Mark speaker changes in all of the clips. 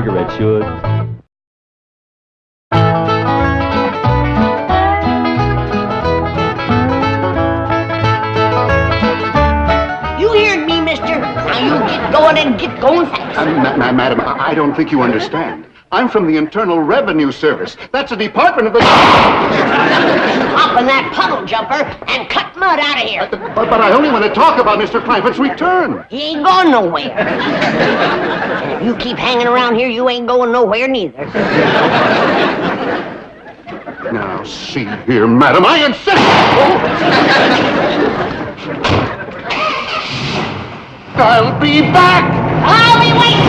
Speaker 1: Cigarette should.
Speaker 2: You heard me, mister. Now you get going and get going fast.
Speaker 3: Madam, I don't think you understand. I'm from the Internal Revenue Service. That's a department of the...
Speaker 2: Hop in that puddle jumper and cut mud out of here.
Speaker 3: But I only want to talk about Mr. Clampett's return.
Speaker 2: He ain't going nowhere. If you keep hanging around here, you ain't going nowhere neither.
Speaker 3: Now, see here, madam, I insist! I'll be back!
Speaker 2: I'll be waiting!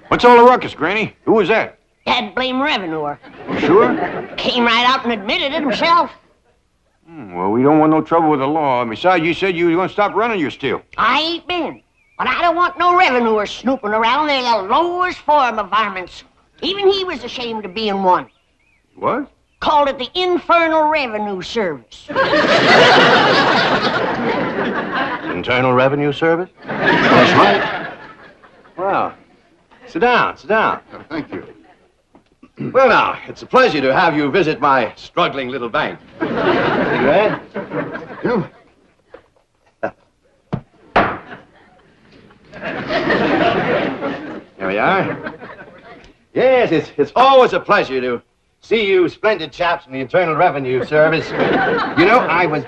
Speaker 4: What's all the ruckus, Granny? Who was that?
Speaker 2: That blame revenuer.
Speaker 4: Sure?
Speaker 2: Came right out and admitted it himself.
Speaker 4: Well, we don't want no trouble with the law. Besides, you said you were going to stop running your still.
Speaker 2: I ain't been. But I don't want no revenuers snooping around. They're the lowest form of varmints. Even he was ashamed of being one.
Speaker 4: What?
Speaker 2: Called it the Infernal Revenue Service.
Speaker 4: Internal Revenue Service?
Speaker 3: That's right.
Speaker 4: Well, sit down, sit down.
Speaker 3: Thank you.
Speaker 4: Well, now, it's a pleasure to have you visit my struggling little bank. Cigarette?
Speaker 3: You?
Speaker 4: Here we are. Yes, it's always a pleasure to see you splendid chaps in the Internal Revenue Service. You know, I was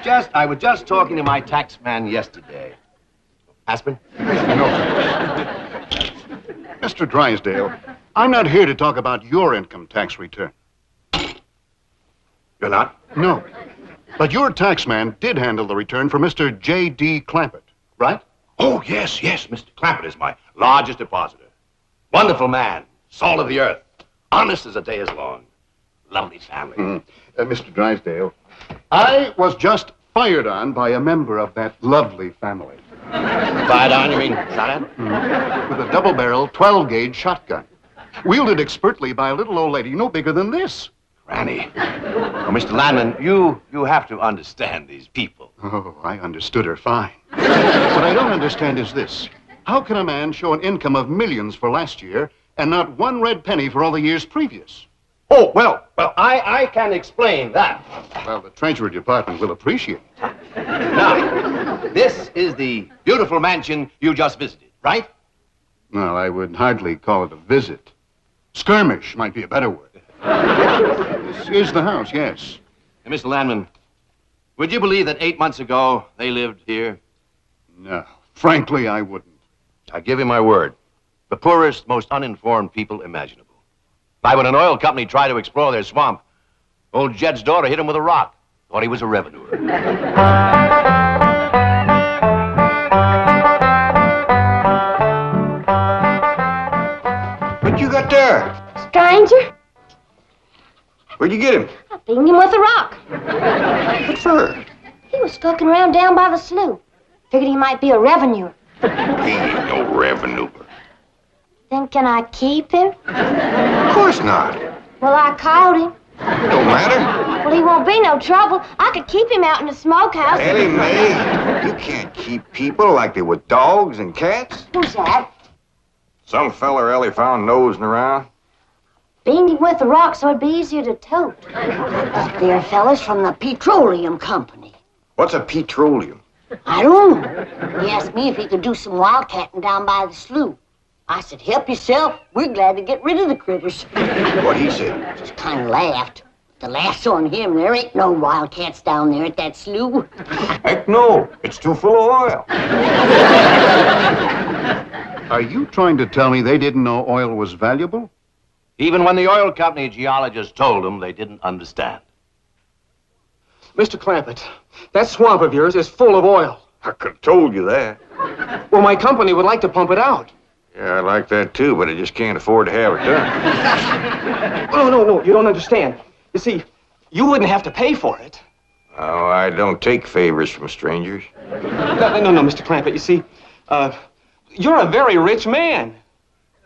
Speaker 4: just talking to my tax man yesterday. Aspen?
Speaker 3: No. Mr. Drysdale, I'm not here to talk about your income tax return.
Speaker 4: You're not?
Speaker 3: No. But your tax man did handle the return for Mr. J.D. Clampett, right?
Speaker 4: Oh, yes, Mr. Clampett is my largest depositor. Wonderful man, salt of the earth, honest as a day is long. Lovely family.
Speaker 3: Mr. Drysdale, I was just fired on by a member of that lovely family.
Speaker 4: Fired on, you mean shot at?
Speaker 3: With a double-barrel 12-gauge shotgun. Wielded expertly by a little old lady no bigger than this.
Speaker 4: Granny. Oh, Mr. Landman, you have to understand these people.
Speaker 3: Oh, I understood her fine. What I don't understand is this. How can a man show an income of millions for last year and not one red penny for all the years previous?
Speaker 4: Oh, well, I can explain that.
Speaker 3: Well, the Treasury Department will appreciate it.
Speaker 4: Now, this is the beautiful mansion you just visited, right?
Speaker 3: Well, I would hardly call it a visit. Skirmish might be a better word. This is the house, yes.
Speaker 4: Hey, Mr. Landman, would you believe that 8 months ago they lived here?
Speaker 3: No, frankly, I wouldn't.
Speaker 4: I give you my word. The poorest, most uninformed people imaginable. Why, when an oil company tried to explore their swamp, old Jed's daughter hit him with a rock. Thought he was a revenuer. What you got there?
Speaker 5: Stranger,
Speaker 4: Where'd you get him?
Speaker 5: I beamed him with a rock.
Speaker 4: What for?
Speaker 5: He was skulking around down by the slough. Figured he might be a revenuer.
Speaker 4: He ain't no revenuer.
Speaker 5: Then can I keep him?
Speaker 4: Of course not.
Speaker 5: Well, I caught him.
Speaker 4: Don't matter.
Speaker 5: Well, he won't be no trouble. I could keep him out in the smokehouse.
Speaker 6: Ellie Mae, you can't keep people like they were dogs and cats.
Speaker 5: Who's that?
Speaker 6: Some feller Ellie found nosing around.
Speaker 5: Beamed him with a rock so it'd be easier to tote.
Speaker 2: They're fellas from the Petroleum Company.
Speaker 6: What's a petroleum?
Speaker 2: I don't know. He asked me if he could do some wildcatting down by the slough. I said, help yourself. We're glad to get rid of the critters.
Speaker 6: What he said?
Speaker 2: Just kind of laughed. The laugh's on him. There ain't no wildcats down there at that slough.
Speaker 6: Heck no, it's too full of oil.
Speaker 3: Are you trying to tell me they didn't know oil was valuable?
Speaker 4: Even when the oil company geologists told them, they didn't understand.
Speaker 7: Mr. Clampett, that swamp of yours is full of oil.
Speaker 6: I could have told you that.
Speaker 7: Well, my company would like to pump it out.
Speaker 6: Yeah, I like that too, but I just can't afford to have it done.
Speaker 7: No, you don't understand. You see, you wouldn't have to pay for it.
Speaker 6: Oh, I don't take favors from strangers.
Speaker 7: No, Mr. Clampett, you see, you're a very rich man.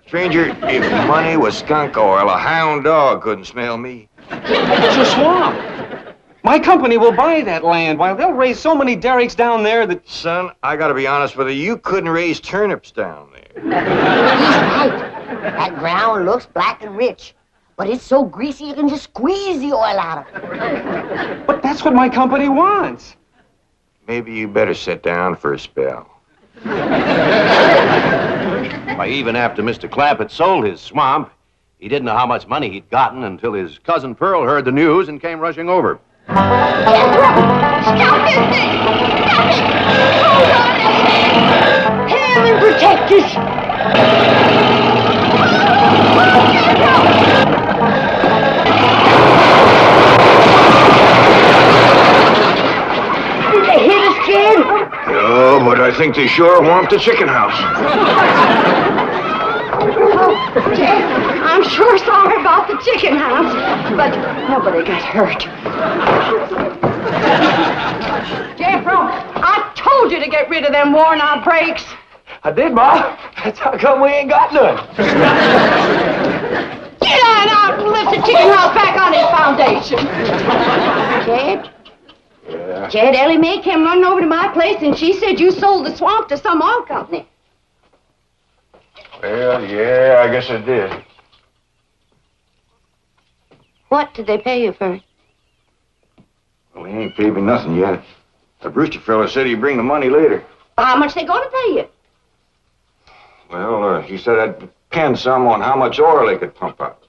Speaker 6: Stranger, if money was skunk oil, a hound dog couldn't smell me.
Speaker 7: It's your swamp. My company will buy that land. Why, they'll raise so many derricks down there that...
Speaker 6: Son, I gotta be honest with you, you couldn't raise turnips down there.
Speaker 2: He's right. That ground looks black and rich, but it's so greasy you can just squeeze the oil out of it.
Speaker 7: But that's what my company wants.
Speaker 6: Maybe you better sit down for a spell.
Speaker 4: Why, even after Mr. Clapp had sold his swamp, he didn't know how much money he'd gotten until his cousin Pearl heard the news and came rushing over.
Speaker 2: Stop this thing! Stop it! Hold on to him! Heaven protect us! Did they hit us, Jed?
Speaker 6: No, but I think they sure want the chicken house.
Speaker 5: Oh, Jed, I'm sure sorry about the chicken house, but nobody got hurt. Jeffro, I told you to get rid of them worn-out brakes.
Speaker 7: I did, Ma. That's how come we ain't got none.
Speaker 5: Get on out and lift the chicken house back on its foundation. Jed?
Speaker 6: Yeah.
Speaker 5: Jed, Ellie Mae came running over to my place and she said you sold the swamp to some oil company.
Speaker 6: Well, yeah, I guess I did.
Speaker 5: What did they pay you for it?
Speaker 6: Well, he ain't paid me nothing yet. The Brewster fella said he'd bring the money later.
Speaker 5: How much they gonna pay you?
Speaker 6: Well, he said that'd depend some on how much oil they could pump out.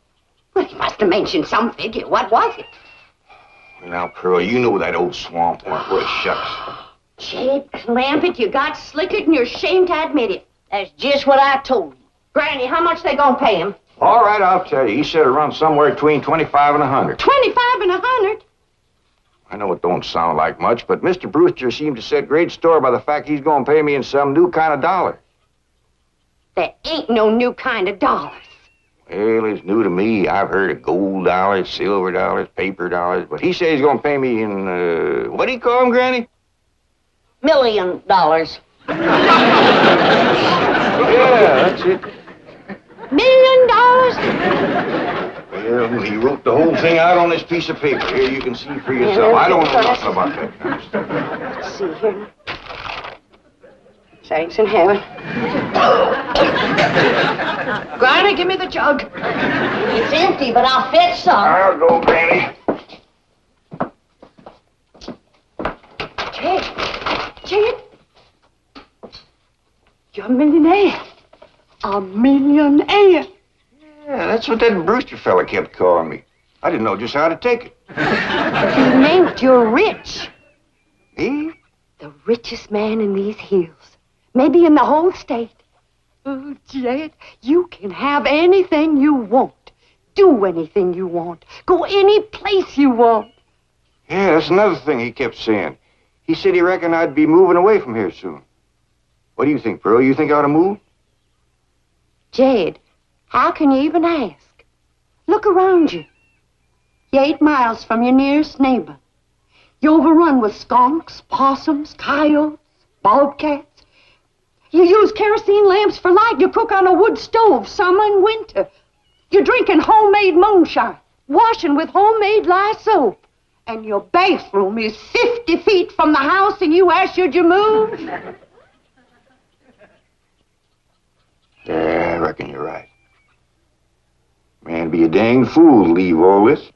Speaker 5: Well, he must have mentioned some figure. What was it?
Speaker 6: Now, Pearl, you know that old swamp weren't worth shucks.
Speaker 5: Jed, clamp it. You got slickered and you're ashamed to admit it.
Speaker 2: That's just what I told him.
Speaker 5: Granny, how much they gonna pay him?
Speaker 6: All right, I'll tell you. He said it runs somewhere between 25 and 100.
Speaker 5: 25 and 100?
Speaker 6: I know it don't sound like much, but Mr. Brewster seemed to set great store by the fact he's going to pay me in some new kind of dollar.
Speaker 5: There ain't no new kind of dollars.
Speaker 6: Well, it's new to me. I've heard of gold dollars, silver dollars, paper dollars, but he says he's going to pay me in, what do you call them, Granny?
Speaker 2: $1 million.
Speaker 6: Yeah, that's it.
Speaker 5: $1 million?
Speaker 6: Well, he wrote the whole thing out on this piece of paper. Here, you can see for yourself. I don't know nothing about that kind of stuff.
Speaker 5: Let's see here. Thanks in heaven. Granny, give me the jug.
Speaker 2: It's empty, but I'll fetch some.
Speaker 6: I'll go, Granny.
Speaker 5: Jed, you're a millionaire. A millionaire.
Speaker 6: Yeah, that's what that Brewster fella kept calling me. I didn't know just how to take it.
Speaker 5: You meant you're rich.
Speaker 6: Me?
Speaker 5: The richest man in these hills. Maybe in the whole state. Oh, Jed, you can have anything you want. Do anything you want. Go any place you want.
Speaker 6: Yeah, that's another thing he kept saying. He said he reckoned I'd be moving away from here soon. What do you think, Pearl? You think I ought to move?
Speaker 5: Jed, how can you even ask? Look around you. You're 8 miles from your nearest neighbor. You're overrun with skunks, possums, coyotes, bobcats. You use kerosene lamps for light. You cook on a wood stove, summer and winter. You're drinking homemade moonshine, washing with homemade lye soap. And your bathroom is 50 feet from the house, and you ask, should you move?
Speaker 6: Yeah, I reckon you're right. Man, be a dang fool to leave all this.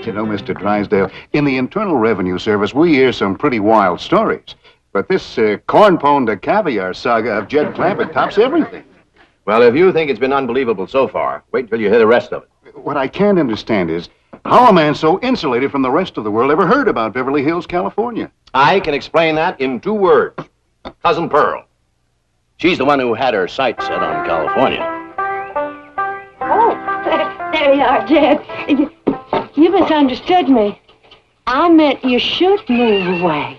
Speaker 3: You know, Mr. Drysdale, in the Internal Revenue Service, we hear some pretty wild stories. But this corn pone to caviar saga of Jed Clampett tops everything.
Speaker 4: Well, if you think it's been unbelievable so far, wait till you hear the rest of it.
Speaker 3: What I can't understand is how a man so insulated from the rest of the world ever heard about Beverly Hills, California.
Speaker 4: I can explain that in 2 words. Cousin Pearl. She's the one who had her sights set on California.
Speaker 5: Oh, there you are, Jed. You misunderstood me. I meant you should move away.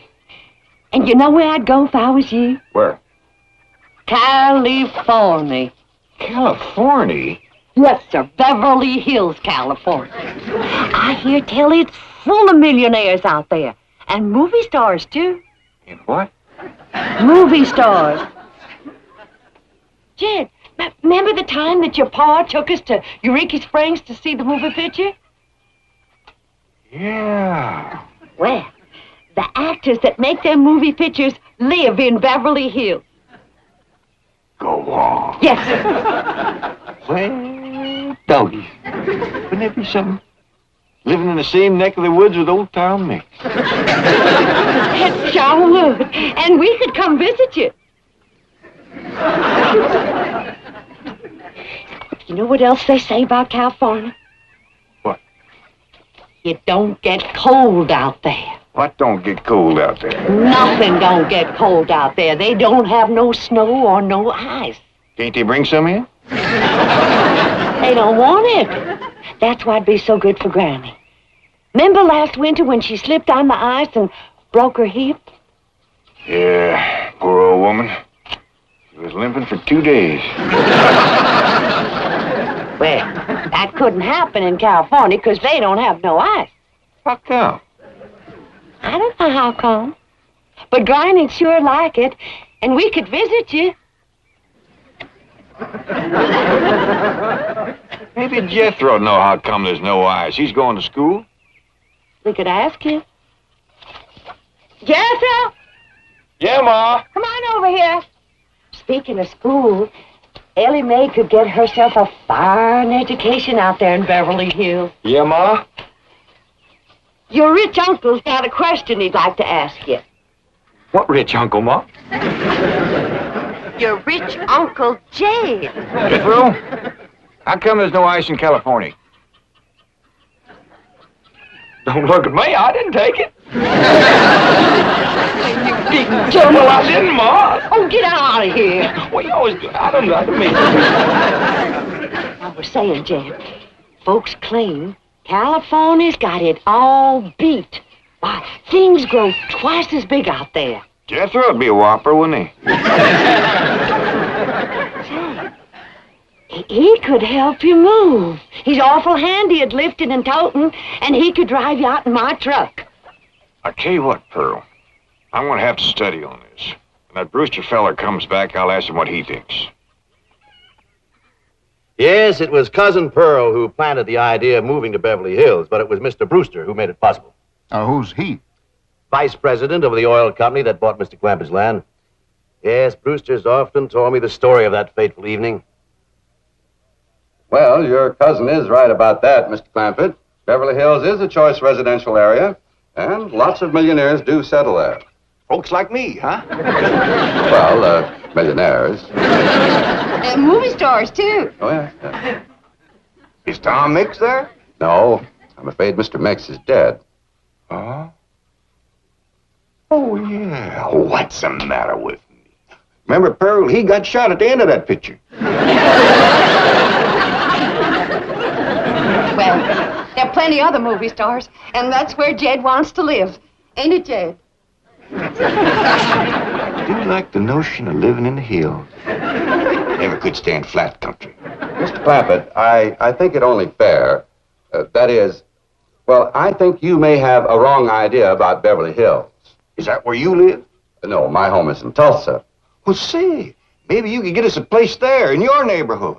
Speaker 5: And you know where I'd go if I was you?
Speaker 6: Where?
Speaker 5: California.
Speaker 6: California?
Speaker 5: Yes, sir. Beverly Hills, California. I hear tell it's full of millionaires out there. And movie stars, too.
Speaker 6: In what?
Speaker 5: Movie stars. Jed, remember the time that your pa took us to Eureka Springs to see the movie picture?
Speaker 6: Yeah.
Speaker 5: Well, the actors that make them movie pictures live in Beverly Hills.
Speaker 6: Go on.
Speaker 5: Yes, sir.
Speaker 6: Well, doggy. Wouldn't that be something? Living in the same neck of the woods with old Tom Mix.
Speaker 5: It sure would. And we could come visit you. You know what else they say about California?
Speaker 6: What?
Speaker 5: It don't get cold out there.
Speaker 6: What don't get cold out there?
Speaker 5: Nothing don't get cold out there. They don't have no snow or no ice.
Speaker 6: Can't they bring some in?
Speaker 5: They don't want it. That's why'd be so good for Granny. Remember last winter when she slipped on the ice and broke her hip?
Speaker 6: Yeah, poor old woman. She was limping for 2 days.
Speaker 5: Well, that couldn't happen in California because they don't have no ice.
Speaker 6: How come?
Speaker 5: I don't know how come. But Granny'd sure like it, and we could visit you.
Speaker 6: Maybe Jethro know how come there's no ice. He's going to school.
Speaker 5: We could ask him. Jethro,
Speaker 6: Yeah, Ma.
Speaker 5: come on over here. Speaking of school, Ellie Mae could get herself a fine education out there in Beverly Hills.
Speaker 6: Yeah, Ma?
Speaker 5: Your rich uncle's got a question he'd like to ask you.
Speaker 6: What rich uncle, Ma?
Speaker 5: Your rich Uncle Jade.
Speaker 6: Jethro? How come there's no ice in California? Don't look at me. I didn't take it. Well, I didn't, Ma.
Speaker 5: Oh, get out of here.
Speaker 6: Well, you always get out of me.
Speaker 5: I was saying, Jed, folks claim California's got it all beat. Why, things grow twice as big out there.
Speaker 6: Jethro'd be a whopper, wouldn't he?
Speaker 5: He could help you move. He's awful handy at lifting and toting, and he could drive you out in my truck.
Speaker 6: I tell you what, Pearl. I'm going to have to study on this. When that Brewster feller comes back, I'll ask him what he thinks.
Speaker 4: Yes, it was Cousin Pearl who planted the idea of moving to Beverly Hills, but it was Mr. Brewster who made it possible.
Speaker 3: Who's he?
Speaker 4: Vice president of the oil company that bought Mr. Clamper's land. Yes, Brewster's often told me the story of that fateful evening.
Speaker 1: Well, your cousin is right about that, Mr. Clampett. Beverly Hills is a choice residential area, and lots of millionaires do settle there.
Speaker 6: Folks like me, huh?
Speaker 1: Well, millionaires.
Speaker 5: And movie stars, too.
Speaker 1: Oh, yeah.
Speaker 6: Is Tom Mix there?
Speaker 1: No, I'm afraid Mr. Mix is dead.
Speaker 6: Huh? Oh, yeah. What's the matter with me? Remember, Pearl, he got shot at the end of that picture.
Speaker 5: Well, there are plenty other movie stars, and that's where Jed wants to live. Ain't it, Jed?
Speaker 6: I do like the notion of living in the hills. Never could stand flat country.
Speaker 1: Mr. Clampett, I think it only fair. That is, well, I think you may have a wrong idea about Beverly Hills.
Speaker 6: Is that where you live?
Speaker 1: No, my home is in Tulsa.
Speaker 6: Well, say, maybe you could get us a place there in your neighborhood.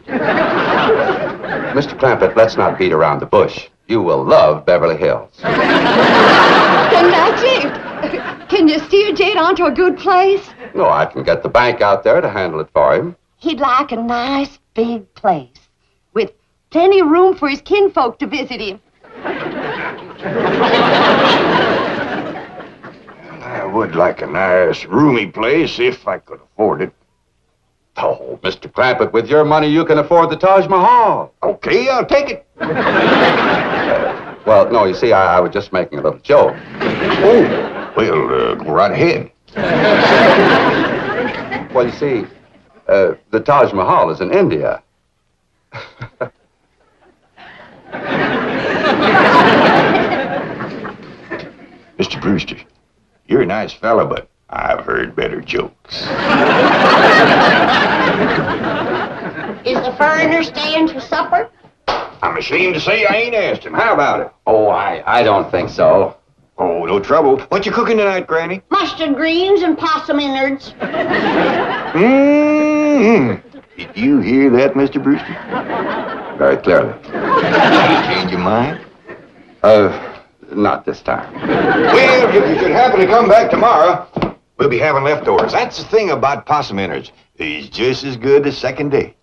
Speaker 1: Mr. Clampett, let's not beat around the bush. You will love Beverly Hills.
Speaker 5: Then that's it. Can you steer Jed onto a good place?
Speaker 1: No, I can get the bank out there to handle it for him.
Speaker 5: He'd like a nice big place with plenty of room for his kinfolk to visit him.
Speaker 6: I would like a nice, roomy place if I could afford it.
Speaker 1: Oh, Mr. Clampett, with your money, you can afford the Taj Mahal.
Speaker 6: Okay, I'll take it.
Speaker 1: Well, no, you see, I was just making a little joke.
Speaker 6: Oh, well, go right ahead.
Speaker 1: Well, you see, the Taj Mahal is in India.
Speaker 6: Mr. Brewster, you're a nice fella, but I've heard better jokes.
Speaker 2: Is the foreigner staying for supper?
Speaker 6: I'm ashamed to say I ain't asked him. How about it?
Speaker 1: Oh, I don't think so.
Speaker 6: Oh, no trouble. What you cooking tonight, Granny?
Speaker 2: Mustard greens and possum innards.
Speaker 6: Mm-hmm. Did you hear that, Mr. Brewster?
Speaker 1: Very clearly.
Speaker 6: You change your mind?
Speaker 1: Not this time.
Speaker 6: Well, if you should happen to come back tomorrow, we'll be having leftovers. That's the thing about possum innards. He's just as good the second day.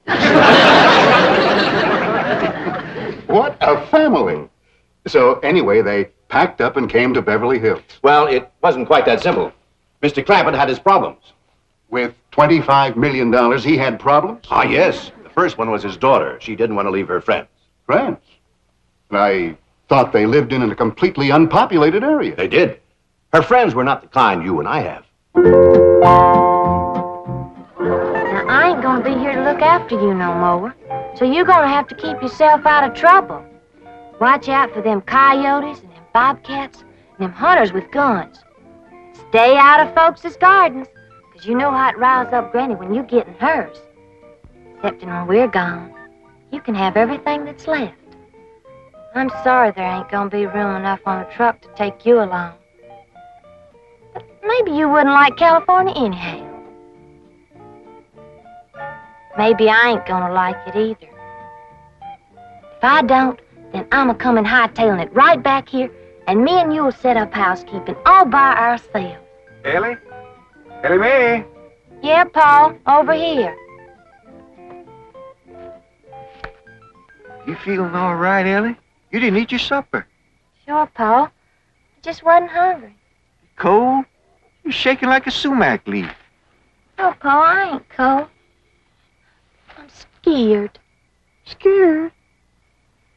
Speaker 3: What a family. So anyway, they packed up and came to Beverly Hills.
Speaker 4: Well, it wasn't quite that simple. Mr. Clampett had his problems.
Speaker 3: With $25 million, he had problems?
Speaker 4: Ah, yes. The first one was his daughter. She didn't want to leave her friends.
Speaker 3: Friends? I thought they lived in a completely unpopulated area.
Speaker 4: They did. Her friends were not the kind you and I have.
Speaker 8: Now, I ain't gonna be here to look after you no more. So you're gonna have to keep yourself out of trouble. Watch out for them coyotes and them bobcats and them hunters with guns. Stay out of folks' gardens, 'cause you know how it riles up Granny when you get in hers. Except when we're gone, you can have everything that's left. I'm sorry there ain't gonna be room enough on the truck to take you along. But maybe you wouldn't like California anyhow. Maybe I ain't gonna like it either. If I don't, then I'm a-comin' hightailing it right back here, and me and you'll set up housekeeping all by ourselves.
Speaker 6: Ellie? Ellie Mae?
Speaker 8: Yeah, Paul, over here.
Speaker 6: You feeling all right, Ellie? You didn't eat your supper.
Speaker 8: Sure, Paul. I just wasn't hungry.
Speaker 6: Cold? You're shaking like a sumac leaf.
Speaker 8: Oh, Paul, I ain't cold. I'm scared.
Speaker 6: Scared?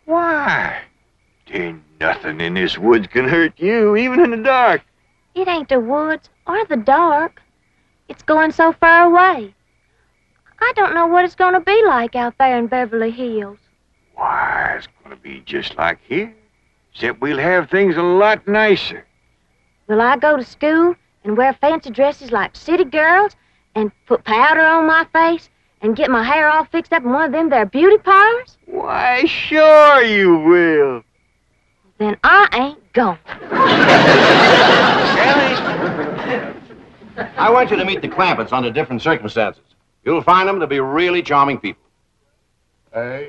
Speaker 6: Why? There ain't nothing in this woods can hurt you, even in the dark.
Speaker 8: It ain't the woods or the dark. It's going so far away. I don't know what it's gonna be like out there in Beverly Hills.
Speaker 6: Why, it's gonna be just like here. Except we'll have things a lot nicer.
Speaker 8: Will I go to school and wear fancy dresses like city girls and put powder on my face and get my hair all fixed up in one of them there beauty parlors?
Speaker 6: Why, sure you will.
Speaker 8: Then I ain't going.
Speaker 4: I want you to meet the Clampetts under different circumstances. You'll find them to be really charming people.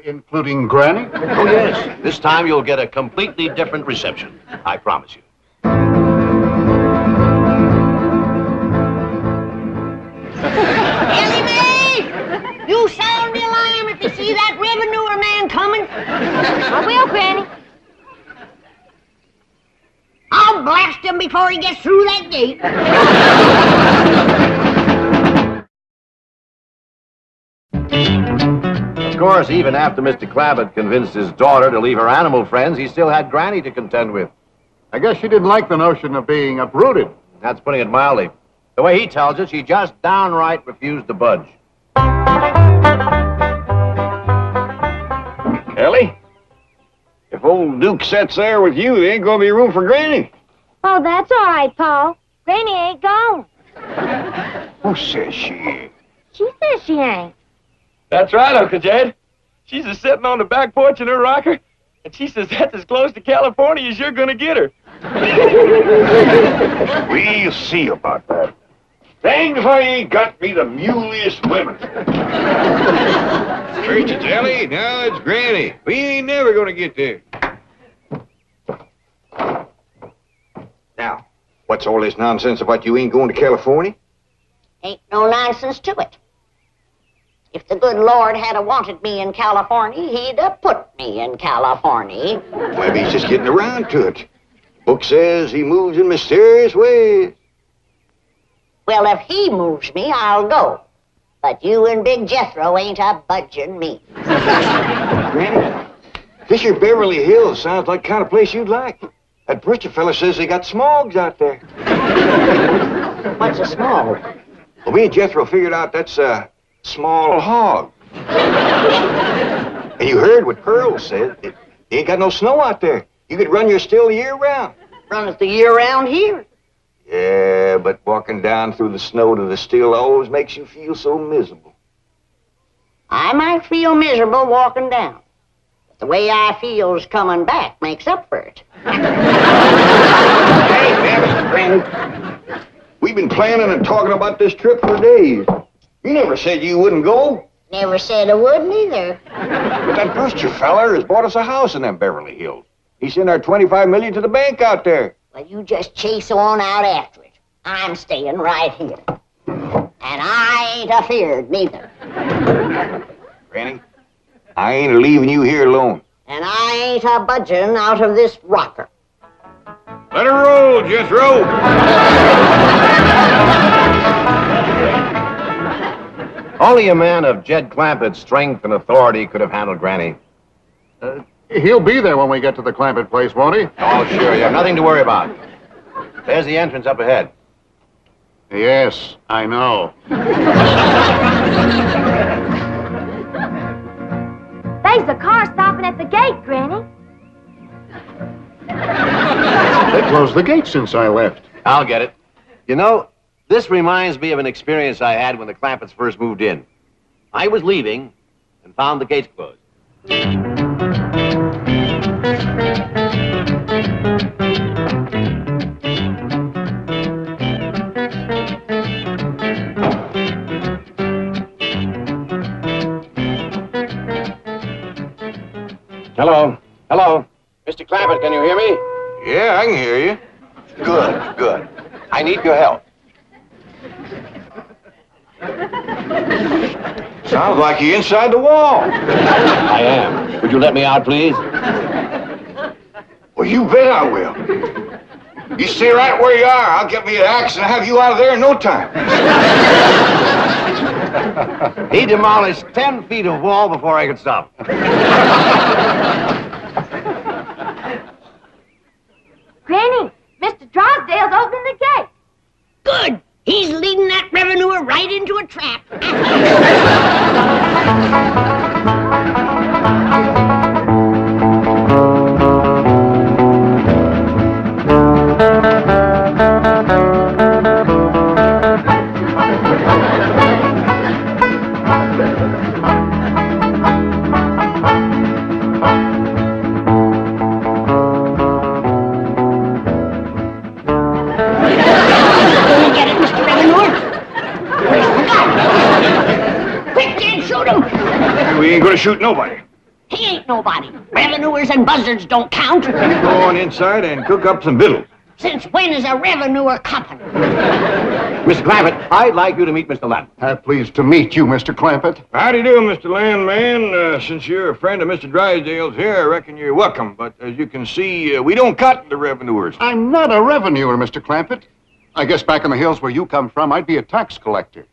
Speaker 3: Including Granny?
Speaker 4: Oh, yes. This time you'll get a completely different reception. I promise you.
Speaker 2: Ellie Mae! You sound the alarm if you see that revenue man coming.
Speaker 8: I will, Granny.
Speaker 2: I'll blast him before he gets through that gate.
Speaker 4: Of course, even after Mr. Clampett convinced his daughter to leave her animal friends, he still had Granny to contend with.
Speaker 3: I guess she didn't like the notion of being uprooted.
Speaker 4: That's putting it mildly. The way he tells it, she just downright refused to budge.
Speaker 6: Ellie? If old Duke sits there with you, there ain't gonna be room for Granny.
Speaker 8: Oh, that's all right, Paul. Granny ain't gone.
Speaker 6: Who says she ain't?
Speaker 8: She says she ain't.
Speaker 7: That's right, Uncle Jed. She's just sitting on the back porch in her rocker, and she says that's as close to California as you're gonna get her.
Speaker 6: We'll see about that. Dang if I ain't got me the muliest women. First it's Ellie, now it's Granny. We ain't never gonna get there. Now, what's all this nonsense about you ain't going to California?
Speaker 2: Ain't no nonsense to it. If the good Lord had wanted me in California, he'd have put me in California.
Speaker 6: Maybe he's just getting around to it. Book says he moves in mysterious ways.
Speaker 2: Well, if he moves me, I'll go. But you and Big Jethro ain't a budging me.
Speaker 6: Granny, this here Beverly Hills sounds like the kind of place you'd like. That butcher fella says they got smogs out there.
Speaker 2: What's a smog?
Speaker 6: Well, me and Jethro figured out that's a small hog. And you heard what Pearl said. They ain't got no snow out there. You could run your still year-round.
Speaker 2: Run it the year round here.
Speaker 6: Yeah, but walking down through the snow to the still always makes you feel so miserable.
Speaker 2: I might feel miserable walking down. But the way I feels coming back makes up for it.
Speaker 6: Hey, damn it, Granny. We've been planning and talking about this trip for days. You never said you wouldn't go.
Speaker 2: Never said I wouldn't either.
Speaker 6: But that Brewster feller has bought us a house in them Beverly Hills. He sent our $25 million to the bank out there.
Speaker 2: Well, you just chase on out after it. I'm staying right here. And I ain't afeared neither.
Speaker 6: Granny, I ain't leaving you here alone.
Speaker 2: And I ain't a budging out of this rocker.
Speaker 6: Let her roll, Jethro.
Speaker 4: Only a man of Jed Clampett's strength and authority could have handled Granny.
Speaker 3: He'll be there when we get to the Clampett place, won't he?
Speaker 4: Oh, sure, you have nothing to worry about. There's the entrance up ahead.
Speaker 3: Yes, I know.
Speaker 8: There's a car stopping at the gate, Granny.
Speaker 3: They closed the gate since I left.
Speaker 4: I'll get it. You know, this reminds me of an experience I had when the Clampetts first moved in. I was leaving and found the gates closed. Hello. Hello. Mr. Clampett, can you hear me?
Speaker 6: Yeah, I can hear you.
Speaker 4: Good, good. I need your help.
Speaker 6: Sounds like you're inside the wall.
Speaker 4: I am. Would you let me out, please?
Speaker 6: Well, you bet I will. You stay right where you are. I'll get me an axe and have you out of there in no time.
Speaker 4: He demolished 10 feet of wall before I could stop.
Speaker 8: Granny, Mr. Drysdale's opening the gate.
Speaker 2: Good. He's leading that revenuer right into a trap.
Speaker 6: We ain't gonna shoot nobody.
Speaker 2: He ain't nobody. Revenuers and buzzards don't count.
Speaker 6: You go on inside and cook up some victuals.
Speaker 2: Since when is a revenuer company?
Speaker 4: Mr. Clampett, I'd like you to meet Mr. Lamb.
Speaker 3: Pleased to meet you, Mr. Clampett.
Speaker 6: Howdy do, Mr. Landman. Since you're a friend of Mr. Drysdale's here, I reckon you're welcome. But as you can see, we don't cut the revenuers.
Speaker 3: I'm not a revenuer, Mr. Clampett. I guess back in the hills where you come from, I'd be a tax collector.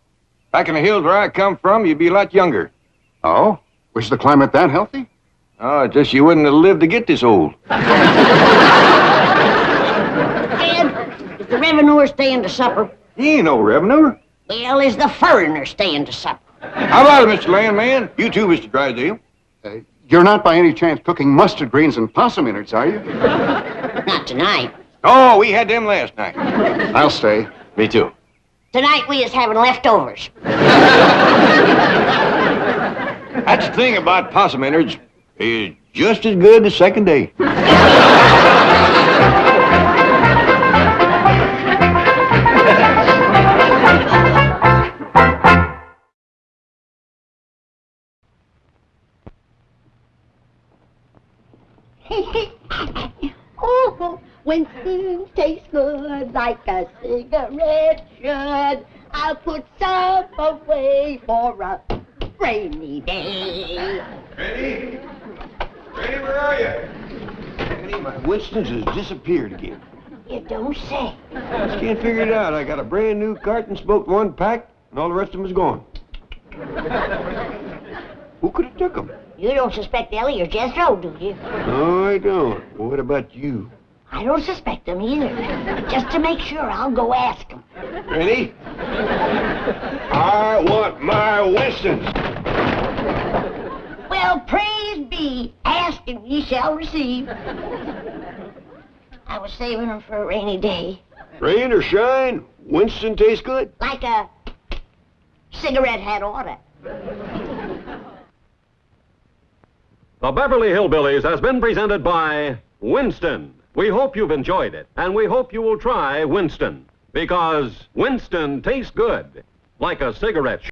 Speaker 6: Back in the hills where I come from, you'd be a lot younger.
Speaker 3: Oh? Was the climate that healthy?
Speaker 6: Oh, just you wouldn't have lived to get this old.
Speaker 2: Ed, is the revenuer staying to supper?
Speaker 6: He ain't no revenuer.
Speaker 2: Well, is the foreigner staying to supper?
Speaker 6: How about it, Mr. Landman? You too, Mr. Drysdale.
Speaker 3: You're not by any chance cooking mustard greens and possum innards, are you?
Speaker 2: Not tonight.
Speaker 6: Oh, we had them last night.
Speaker 3: I'll stay.
Speaker 4: Me too.
Speaker 2: Tonight we is having leftovers.
Speaker 6: That's the thing about possum innards. It's just as good the second day.
Speaker 5: Oh, when things taste good like a cigarette should, I'll put some away for a rainy day.
Speaker 6: Ready? Ready, where are you? Penny, my Winston's has disappeared again.
Speaker 2: You don't say.
Speaker 6: Just can't figure it out. I got a brand new carton, smoked one pack, and all the rest of them is gone. Who could have took them?
Speaker 2: You don't suspect Ellie or Jethro, do you?
Speaker 6: No, I don't. Well, what about you?
Speaker 2: I don't suspect them either. Just to make sure, I'll go ask them.
Speaker 6: Ready? I want my Winston's.
Speaker 2: Well, praise be. Ask and ye shall receive. I was saving them for a rainy day.
Speaker 6: Rain or shine, Winston tastes good.
Speaker 2: Like a cigarette had oughta.
Speaker 9: The Beverly Hillbillies has been presented by Winston, We hope you've enjoyed it, and we hope you will try Winston, because Winston tastes good, like a cigarette.